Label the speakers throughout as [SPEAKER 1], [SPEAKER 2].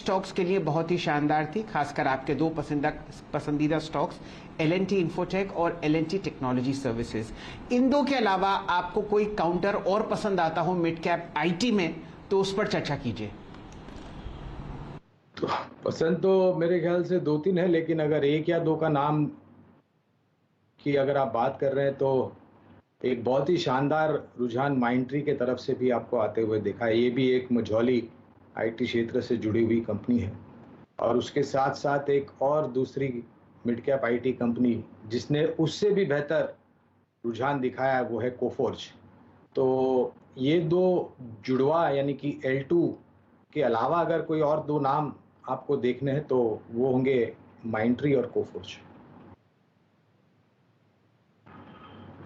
[SPEAKER 1] Stocks के लिए बहुत ही शानदार थी, खासकर आपके दो पसंदीदा स्टॉक्स L&T इन्फोटेक और L&T टेक्नोलॉजी सर्विसेज। इन दो के अलावा आपको कोई काउंटर और पसंद आता हो मिड कैप IT में तो उस पर चर्चा कीजिए।
[SPEAKER 2] पसंद तो मेरे ख्याल से 2-3 है, लेकिन अगर एक या दो का नाम की अगर आप बात कर रहे हैं तो एक बहुत ही शानदार रुझान माइंडट्री के तरफ से भी आपको आते हुए दिखा है। ये भी एक मझौली IT क्षेत्र से जुड़ी हुई कंपनी है और उसके साथ साथ एक और दूसरी मिड कैप IT कंपनी जिसने उससे भी बेहतर रुझान दिखाया है वो है कोफोर्ज। तो ये दो जुड़वा यानी कि L2 के अलावा अगर कोई और दो नाम आपको देखने हैं तो वो होंगे माइंडट्री और कोफोर्ज।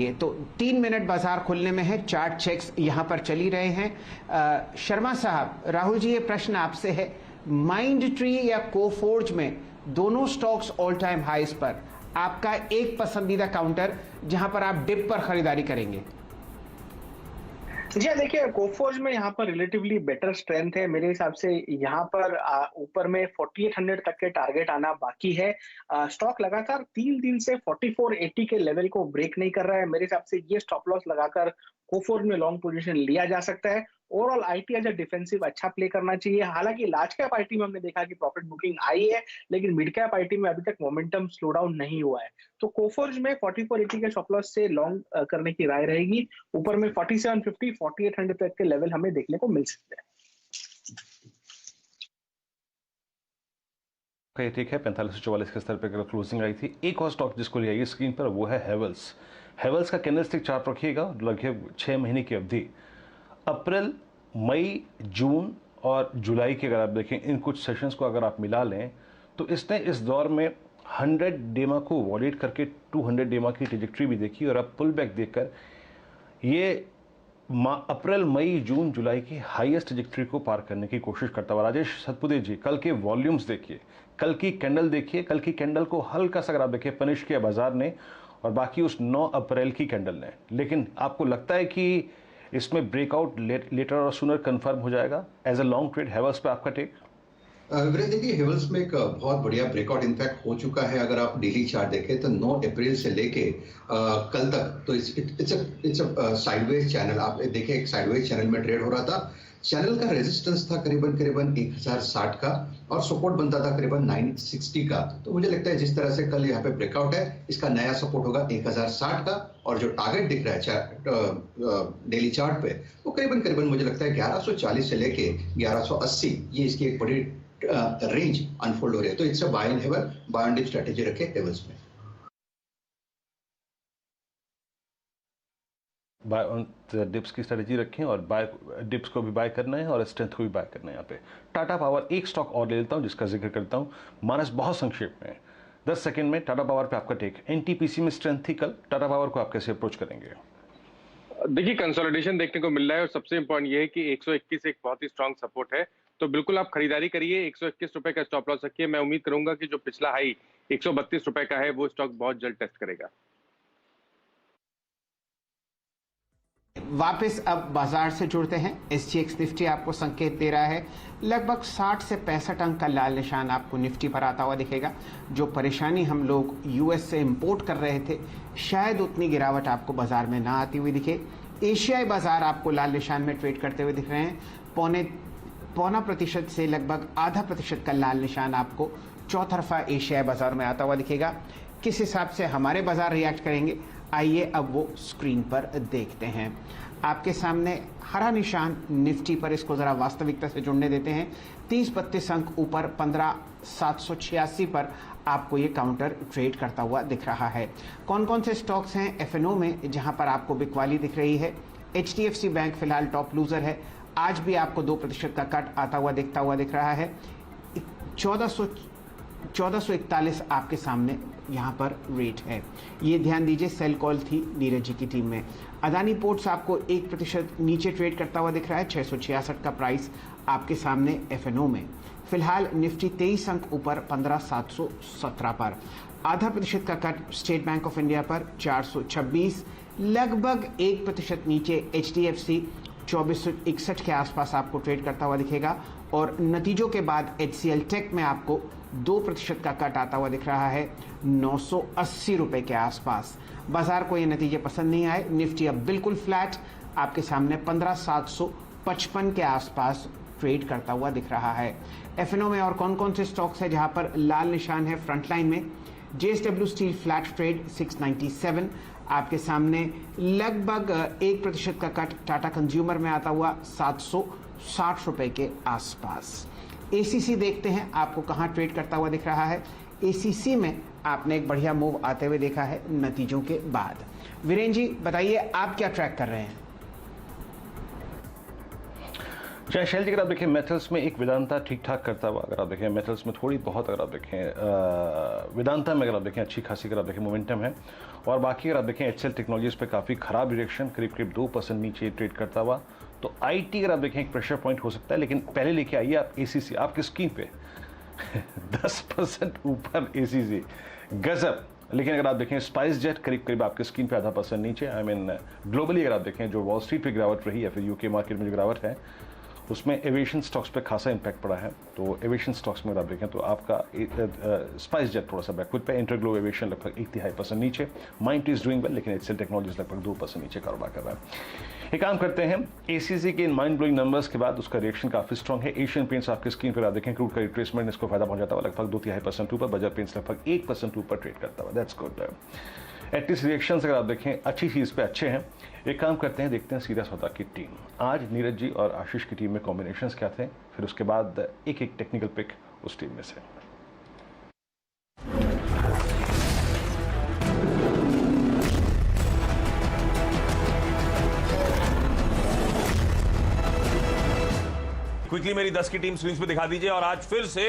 [SPEAKER 1] ये तो 3 मिनट बाजार खुलने में है, चार्ट चेक्स यहां पर चली रहे हैं। शर्मा साहब, राहुल जी ये प्रश्न आपसे है, माइंडट्री या कोफोर्ज में दोनों स्टॉक्स ऑल टाइम हाईज पर, आपका एक पसंदीदा काउंटर जहां पर आप डिप पर खरीदारी करेंगे?
[SPEAKER 3] जी देखिए, कोफोर्ज में यहाँ पर रिलेटिवली बेटर स्ट्रेंथ है मेरे हिसाब से। यहाँ पर ऊपर में 4800 तक के टारगेट आना बाकी है। स्टॉक लगातार 3 दिन से 4480 के लेवल को ब्रेक नहीं कर रहा है। मेरे हिसाब से ये स्टॉप लॉस लगाकर कोफोर्ज में लॉन्ग पोजीशन लिया जा सकता है। Overall IT as a defensive अच्छा प्ले करना चाहिए। हालांकि लार्ज कैप IT में हमने देखा कि प्रॉफिट बुकिंग आई है, लेकिन मिड कैप IT में अभी तक मोमेंटम स्लो डाउन नहीं हुआ है। तो कोफोर्ज में 4480 के स्टॉप लॉस से लॉन्ग करने की राय रहेगी। ऊपर में 4750 4800 तक के लेवल हमें देखने को मिल सकते हैं।
[SPEAKER 4] ठीक है, 4544 के स्तर पर क्लोजिंग आई थी। एक और स्टॉक जिसको ले आइए स्क्रीन पर वो है हेवल्स। हेवल्स का कैंडलस्टिक चार्ट रखिएगा, लगभग 6 महीने की अवधि, अप्रैल, मई, जून और जुलाई के अगर आप देखें इन कुछ सेशंस को अगर आप मिला लें तो इसने इस दौर में 100 डेमा को वॉलेट करके 200 डेमा की ट्रेजेक्ट्री भी देखी और अब पुल बैक देखकर ये अप्रैल, मई, जून, जुलाई की हाईएस्ट ट्रेजेक्ट्री को पार करने की कोशिश करता हुआ। राजेश सतपुते जी, कल के वॉल्यूम्स देखिए, कल की कैंडल देखिए, कल की कैंडल को हल्का सा अगर आप देखिए पनिश किया बाजार ने और बाकी उस 9 अप्रैल की कैंडल ने, लेकिन आपको लगता है कि इसमें breakout later or sooner confirm हो जाएगा? As a long trade Havells पे आपका टेक?
[SPEAKER 5] वीरेंद्र, देखिए हेवल्स में एक बहुत बढ़िया ब्रेकआउट इनफैक्ट हो चुका है। अगर आप डेली चार्ट देखें तो 9 अप्रैल से लेके कल तक तो इट्स अ साइडवेज चैनल। आप देखें एक साइडवेज चैनल में ट्रेड हो रहा था। चैनल का रेजिस्टेंस था करीबन 1060 का और सपोर्ट बनता था करीबन 960 का। तो मुझे लगता है जिस तरह से कल यहाँ पे ब्रेकआउट है, इसका नया सपोर्ट होगा 1060 का और जो टारगेट दिख रहा है डेली चार्ट पे वो करीबन मुझे लगता है 1140 से लेके 1180, ये इसकी एक बड़ी रेंज अनफोल्ड हो रही है। तो it's a buy and haven, buy and dip strategy रखे हेवल्स में।
[SPEAKER 4] बाय ऑन डिप्स की स्ट्रेटेजी रखें और बाय डिप्स को भी बाय करना है और स्ट्रेंथ को भी बाय करना है। यहाँ पे टाटा पावर एक स्टॉक और ले लेता हूँ जिसका जिक्र करता हूँ, मानस बहुत संक्षेप में 10 सेकंड में। टाटा पावर पे आपका टेक, NTPC में स्ट्रेंथ थी कल, टाटा पावर को आप कैसे अप्रोच करेंगे?
[SPEAKER 6] देखिए, कंसोलिडेशन देखने को मिल रहा है और सबसे इंपॉर्टेंट ये है कि 121 एक बहुत ही स्ट्रांग सपोर्ट है, तो बिल्कुल आप खरीदारी करिए। 121 रुपए का स्टॉप लॉस रखिए। मैं उम्मीद करूंगा कि जो पिछला हाई 132 रुपए का है वो स्टॉक बहुत जल्द टेस्ट करेगा।
[SPEAKER 1] वापस अब बाजार से जुड़ते हैं। SGX निफ्टी आपको संकेत दे रहा है, लगभग 60 से 65 अंक का लाल निशान आपको निफ्टी पर आता हुआ दिखेगा। जो परेशानी हम लोग US से इंपोर्ट कर रहे थे, शायद उतनी गिरावट आपको बाजार में ना आती हुई दिखे। एशियाई बाजार आपको लाल निशान में ट्रेड करते हुए दिख रहे हैं। 0.25% से लगभग ½ का लाल निशान आपको चौतरफा एशियाई बाजार में आता हुआ दिखेगा। किस हिसाब से हमारे बाजार रिएक्ट करेंगे, आइए अब वो स्क्रीन पर देखते हैं। आपके सामने हरा निशान निफ्टी पर, इसको जरा वास्तविकता से जुड़ने देते हैं। 30-32 अंक ऊपर 15786 पर आपको ये काउंटर ट्रेड करता हुआ दिख रहा है। कौन कौन से स्टॉक्स हैं FNO में जहां पर आपको बिकवाली दिख रही है? HDFC बैंक फिलहाल टॉप लूजर है, आज भी आपको 2% का कट आता हुआ दिख रहा है। 1441 आपके सामने यहाँ पर रेट है, ये ध्यान दीजिए। सेल कॉल थी नीरज जी की टीम में। अदानी पोर्ट्स आपको 1% नीचे ट्रेड करता हुआ दिख रहा है, 666 का प्राइस आपके सामने FNO में। फिलहाल निफ्टी 23 अंक ऊपर 15717 पर, ½ का cut state bank of India पर 426, लगभग 1% नीचे HDFC 2461 के आसपास आपको ट्रेड करता हुआ दिखेगा और नतीजों के बाद HCL टेक में आपको 2% का कट आता हुआ दिख रहा है 980 रुपए के आसपास। बाजार को ये नतीजे पसंद नहीं आए। निफ्टी अब बिल्कुल फ्लैट आपके सामने 15,755 के आसपास ट्रेड करता हुआ दिख रहा है। F&O में और कौन कौन से स्टॉक्स है जहां पर लाल निशान है फ्रंटलाइन में? JSW स्टील फ्लैट ट्रेड 697 आपके सामने, लगभग 1% का कट टाटा कंज्यूमर में आता हुआ 760 रुपए के आसपास। ACC देखते हैं आपको कहां ट्रेड करता हुआ दिख रहा है। ACC में आपने एक बढ़िया मूव आते हुए देखा है नतीजों के बाद। वीरेन जी बताइए आप क्या ट्रैक कर रहे हैं?
[SPEAKER 4] जय शैल जी, अगर आप देखें मेटल्स में एक वेदांता ठीक ठाक करता हुआ, अगर आप देखें मेटल्स में थोड़ी बहुत, अगर आप देखें वेदांता में अगर आप देखें अच्छी खासी अगर आप देखें मोमेंटम है, और बाकी अगर आप देखें HCL टेक्नोलॉजीज पे काफ़ी खराब डायरेक्शन, करीब 2% नीचे ट्रेड करता हुआ। तो IT अगर आप देखें एक प्रेशर पॉइंट हो सकता है, लेकिन पहले लेके आइए आप ACC आपकी स्क्रीन पे 10% ऊपर ACC गजब। लेकिन अगर आप देखें स्पाइस जेट करीब आपके स्क्रीन पे 0.5% नीचे। आई मीन ग्लोबली अगर आप देखें जो वॉल स्ट्रीट पे गिरावट रही है, फिर UK मार्केट में जो गिरावट है उसमें एविएशन स्टॉक्स पे खासा इंपैक्ट पड़ा है। तो एविएशन स्टॉक्स में अगर आप देखें तो आपका स्पाइस जेट थोड़ा सा बैकवर्ड पे, इंटरग्लोब एविएशन लगभग 1.5% नीचे, माइंड इज डूइंग वेल, लेकिन HCL टेक्नोलॉजीज लगभग 2% नीचे कारोबार कर रहा है। एक काम करते हैं, ACC के इन माइंड ब्लोइंग नंबर्स के बाद उसका रिएक्शन काफी स्ट्रॉन्ग है। एशियन पेंट्स आपकी स्क्रीन पर आप देखें क्रूड का रिट्रेसमेंट इसको फायदा पहुंचाता हुआ लगभग 2.5% ऊपर, बजाज पेंट्स लगभग 1% ऊपर ट्रेड करता हुआ, दैट्स गुड। एटलीस्ट रिएक्शन अगर आप देखें अच्छी चीज पे अच्छे हैं। एक काम करते हैं, देखते हैं सीधा सौदा की टीम। आज नीरज जी और आशीष की टीम में कॉम्बिनेशंस क्या थे, फिर उसके बाद एक टेक्निकल पिक उस टीम में से।
[SPEAKER 7] क्विकली मेरी 10 की टीम स्क्रीन पे दिखा दीजिए। और आज फिर से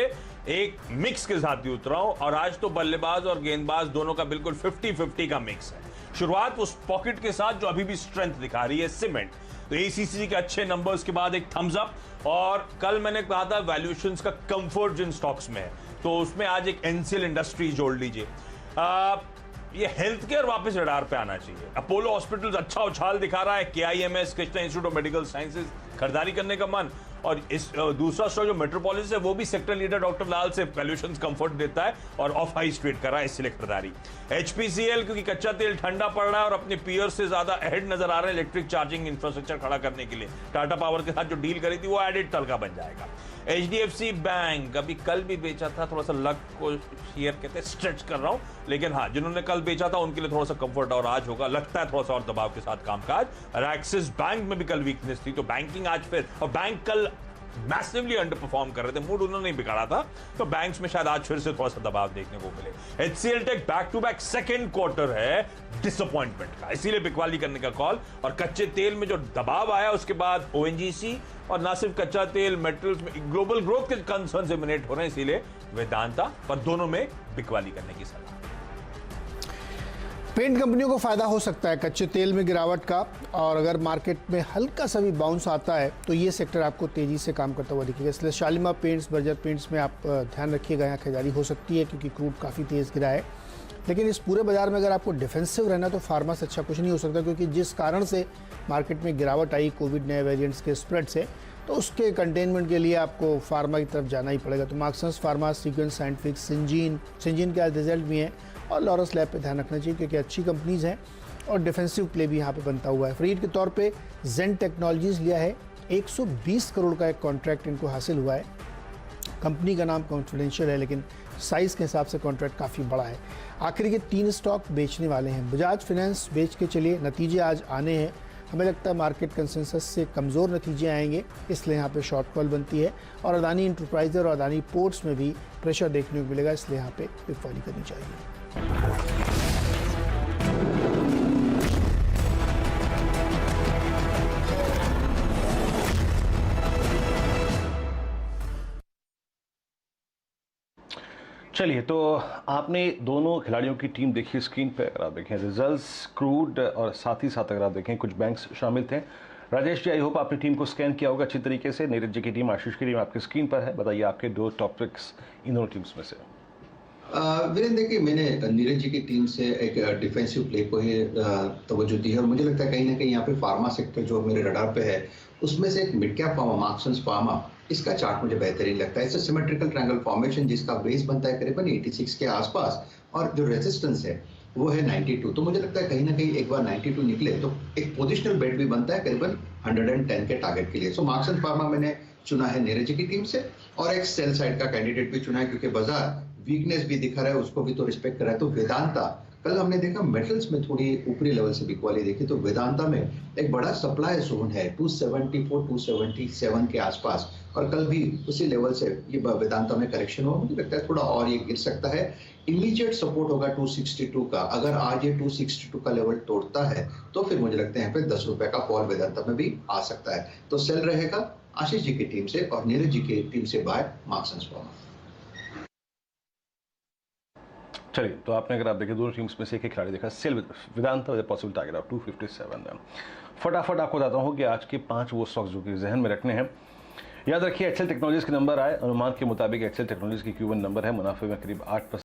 [SPEAKER 7] एक मिक्स के साथ भी उतरा हूं, और आज तो बल्लेबाज और गेंदबाज दोनों का बिल्कुल 50-50 का मिक्स है। शुरुआत उस पॉकेट के साथ जो अभी भी स्ट्रेंथ दिखा रही है, सीमेंट। तो ACC के अच्छे नंबर्स के बाद एक थम्स अप, और कल मैंने कहा था वैल्यूएशंस का कंफर्ट जिन स्टॉक्स में है, तो उसमें आज एक NCL इंडस्ट्रीज जोड़ लीजिए। ये हेल्थ केयर वापस रडार पे आना चाहिए। अपोलो हॉस्पिटल्स अच्छा उछाल दिखा रहा है, KIMS Krishna institute of medical sciences खरीदारी करने का मन, और इस दूसरा स्टॉक जो मेट्रोपोलिस है वो भी सेक्टर लीडर डॉक्टर लाल से वैल्यूएशंस कंफर्ट देता है और ऑफ हाई ट्रेड कर रहा है, इसलिए खरीदारी। HPCL क्योंकि कच्चा तेल ठंडा पड़ रहा है और अपने पीयर से ज्यादा अहेड नजर आ रहे हैं इलेक्ट्रिक चार्जिंग इंफ्रास्ट्रक्चर खड़ा करने के लिए, टाटा पावर के साथ जो डील करी थी वो एडेड तलका बन जाएगा। HDFC बैंक अभी कल भी बेचा था, थोड़ा सा लक को शेयर कहते हैं स्ट्रेच कर रहा हूं, लेकिन हाँ जिन्होंने कल बेचा था उनके लिए थोड़ा सा कंफर्ट और आज होगा, लगता है थोड़ा सा और दबाव के साथ कामकाज। और एक्सिस बैंक में भी कल वीकनेस थी, तो बैंकिंग आज फिर, और बैंक कल मैसिवली अंडर परफॉर्म कर रहे थे, मूड उन्होंने नहीं बिगाड़ा था, तो बैंक्स में शायद आज फिर से थोड़ा सा दबाव देखने को मिले। HCL tech back to back second quarter है डिसअपॉइंटमेंट का, इसीलिए बिकवाली करने का कॉल। और कच्चे तेल में जो दबाव आया उसके बाद ONGC और ना सिर्फ कच्चा तेल, मेटल्स में ग्लोबल ग्रोथ के कंसर्न एमिनेट हो रहे हैं, इसीलिए वेदांता, पर दोनों में बिकवाली करने की सलाह।
[SPEAKER 8] पेंट कंपनियों को फायदा हो सकता है कच्चे तेल में गिरावट का, और अगर मार्केट में हल्का सा भी बाउंस आता है तो ये सेक्टर आपको तेजी से काम करता हुआ दिखेगा। इसलिए शालिमार पेंट्स, बर्जर पेंट्स में आप ध्यान रखिएगा, यहाँ खरीदारी हो सकती है क्योंकि क्रूड काफ़ी तेज़ गिरा है। लेकिन इस पूरे बाजार में अगर आपको डिफेंसिव रहना तो फार्मा से अच्छा कुछ नहीं हो सकता, क्योंकि जिस कारण से मार्केट में गिरावट आई कोविड नए वेरिएंट्स के स्प्रेड से, तो उसके कंटेनमेंट के लिए आपको फार्मा की तरफ जाना ही पड़ेगा। तो Marksans pharma, sequence scientific, Syngene के आज रिजल्ट भी हैं, और लॉरस लैब पे ध्यान रखना चाहिए क्योंकि अच्छी कंपनीज हैं और डिफेंसिव प्ले भी यहाँ पे बनता हुआ है। फ्रीड के तौर पे जेन टेक्नोलॉजीज लिया है, 120 करोड़ का एक कॉन्ट्रैक्ट इनको हासिल हुआ है। कंपनी का नाम कॉन्फिडेंशियल है, लेकिन साइज़ के हिसाब से कॉन्ट्रैक्ट काफ़ी बड़ा है। आखिर ये 3 स्टॉक बेचने वाले हैं। बजाज फाइनेंस बेच के चलिए, नतीजे आज आने हैं, हमें लगता है मार्केट कंसेंसस से कमज़ोर नतीजे आएंगे, इसलिए यहाँ पे शॉर्ट कॉल बनती है। और अदानी इंटरप्राइजर और अदानी पोर्ट्स में भी प्रेशर देखने को मिलेगा, इसलिए यहाँ पे बिकवाली करनी चाहिए।
[SPEAKER 4] चलिए, तो आपने दोनों खिलाड़ियों की टीम देखी स्क्रीन पे। अगर आप देखें रिजल्ट्स, क्रूड और साथ ही साथ अगर आप देखें कुछ बैंक्स शामिल थे। राजेश जी, आई होप आपने टीम को स्कैन किया होगा अच्छी तरीके से। नीरज जी की टीम, आशीष की टीम आपकी स्क्रीन पर है। बताइए आपके 2 टॉपिक्स इन दोनों टीम्स में से।
[SPEAKER 5] वीरेंद्र, देखिए मैंने नीरज जी की टीम से एक डिफेंसिव प्ले को ही तवज्जो दी है, और मुझे लगता है कहीं ना कहीं यहाँ पे फार्मा सेक्टर जो मेरे रडार पे है उसमें से एक mid cap pharma, Marksans pharma, इसका चार्ट मुझे बेहतरीन लगता है। इट्स सिमेट्रिकल ट्रायंगल फॉर्मेशन जिसका बेस बनता है करीबन 86 के आसपास और जो रेजिस्टेंस है वो है 92। तो मुझे लगता है कहीं ना कहीं एक बार 92 निकले तो एक पोजिशनल बेट भी बनता है करीबन 110 के टारगेट के लिए। सो मार्क्स एंड फार्मा मैंने चुना है नीरज जी की टीम से और एक सेल साइड का कैंडिडेट भी चुना है क्योंकि बाजार वीकनेस भी दिखा रहा है, उसको भी तो रिस्पेक्ट कर रहा है। तो वेदांता कल हमने देखा मेटल्स में थोड़ी ऊपरी लेवल से बिक वाली देखी, तो वेदांता में एक बड़ा सप्लाई जोन है 274 277 के आसपास और कल भी उसी लेवल से ये वेदांता में करेक्शन हुआ। मुझे लगता है थोड़ा और ये गिर सकता है। इमीडिएट सपोर्ट होगा 262 का, अगर आज ये 262 का लेवल तोड़ता है तो फिर मुझे लगता है यहाँ पे 10 रुपए का फॉल वेदांता में भी आ सकता है। तो सेल रहेगा आशीष जी की टीम से और नीरज जी की टीम से बाय मार्क्स एंड फार्मा।
[SPEAKER 4] चलिए, तो आपने अगर आप देखें दोनों टीम्स में से एक खिलाड़ी देखा, sell Vedanta with possible target of 257। फटाफट आपको बताता हूँ कि आज के 5 वो स्टॉक्स जो कि जहन में रखने हैं। याद रखिए एक्सेल टेक्नोलॉजीज के नंबर आए, अनुमान के मुताबिक एक्सेल टेक्नोलॉजीज की Q1 नंबर है, मुनाफे में करीब 8%